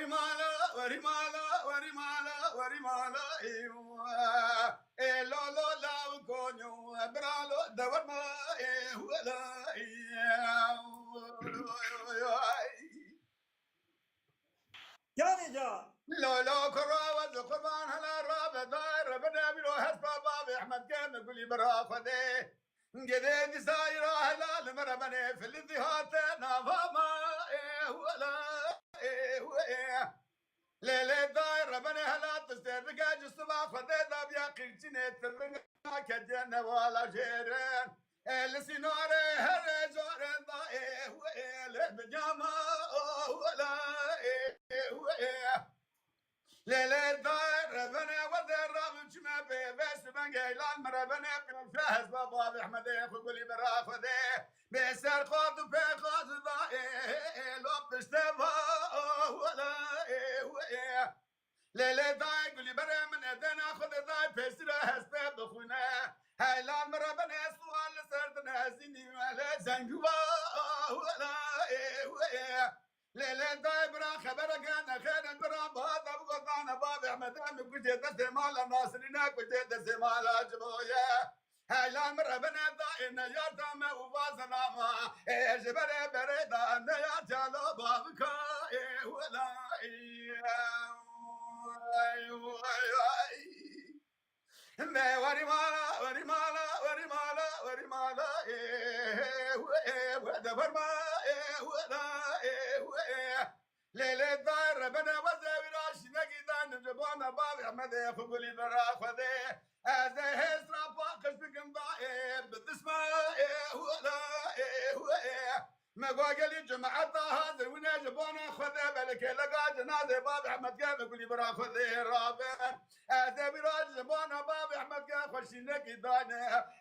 ورمالا ورمالا ورمالا ورمالا لو لو لا وكونيو برالو دور ما ولا جاني جان لو لو كراوز قربان هلا راب داير ربنا بلو حسب باب احمد كان يقول لي برا خذي قديد ساير هلال مربني في الذهات نافما ولا ليلة داير ربنا هلا تستر بقاج الصباح خذي ذاب يا قيرتني ترنا كجنة ولا شيرين لسنوري هري زورين ضايه ويل بجامة ولا ليلة داير ربنا ودير رابط ما بس من قيلان مربنا في الفهز بابا احمد يقول لي برا خذي بيسر خذ في خذ ضايه لو بستفا ولا ليلة داي يقول لي برا من ادنا خذ ضاي بيسر هسبب خونا هايلان مربنا سوال سردنا زيني ولا زنجوا ولا ليلة داي برا خبرك انا خير برا بهذا بقطعنا باب احمد قلت دس مال ناصرنا قلت دس مال جبويا هايلان مربنا داينا يا تام وبازنا ما جبر بريدا يا جالو بابك ولا ما ورمالا ورمالا ورمالا ورمالا ودبر ما ولا ليلة دار ربنا وزاوي راش نقيدان جبانا بابي احمد يقول لي برا خذي هذا هسرا باقش بكم ضائب بتسمع ولا ما قال لي جماعة هذا ونا جبانا خذي بالك لقى جنازة بابي احمد قال يقول لي برا خذي رابع هذا براج جبانا بابي احمد قال خشي نقيدان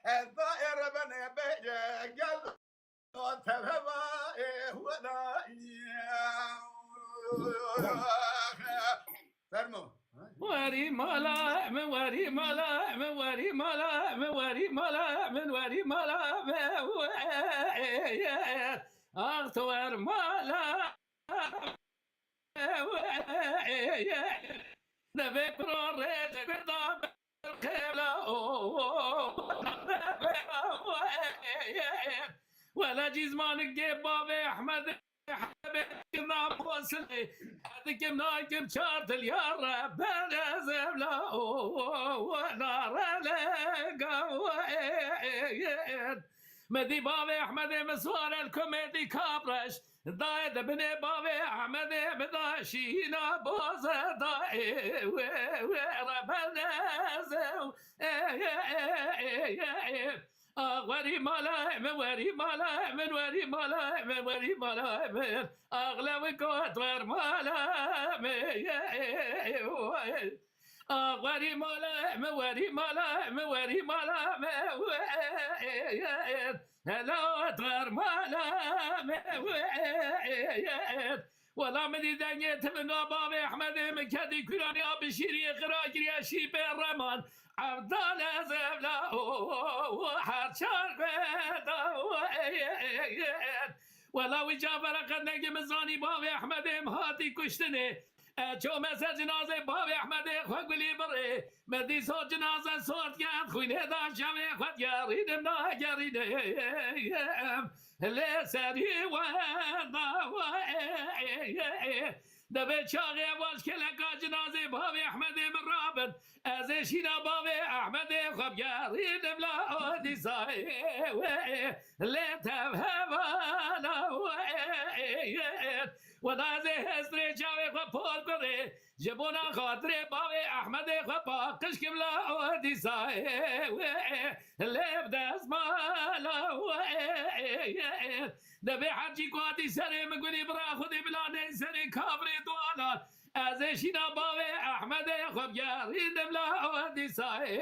الضائر ربنا بيجي قال وتبهبا ولا فرمو وري ملا من وري ملا من وري ملا من وري ملا من وري ملا اغتور ملا نبي بروريت قدام الخيلة ولا جزمان الجيب بابي احمد كنا بوصلي هذيك منايكم شارت اليارة بلا زبلة ونار لقوين مدي بابي احمد مسوار الكوميدي كابرش ضايد بني بابي احمد بداشينا بوزة ضاي وربنا زو وري ملا من وري ملا من وري ملا من وري ملا من اغلى وكوت ور ملا وري ملا من وري ملا من وري ملا هلا تغير ملا والله من دنيا من بابي احمد من كدي كراني ابي شيري غراجي يا شيب الرمان عبد الله زبلا وحرشار بيضا والله وجابر قد نجم زاني بابي احمد مهاتي كشتني شو مسا جنازه بابي احمد خوغلي بري مدي صوت جنازه صوت كان خوين هذا شامي خد ياريد ما ياريد لي سري وضا دبي شاغي واش كلا جنازه بابي احمد من رابط ازشينا بابي احمد خب ياريد بلا دي ساي لا تفهمنا ولا زي هستري جاوي خبول كوري جبونا خاطري بابي احمد خبا قش كملا دي ساي لا بدا اسمالا دبي حجي كواتي سري مقولي برا خذي بلا سري كابري دوالا ازشينا بابي احمد خب ياريد بلا دي ساي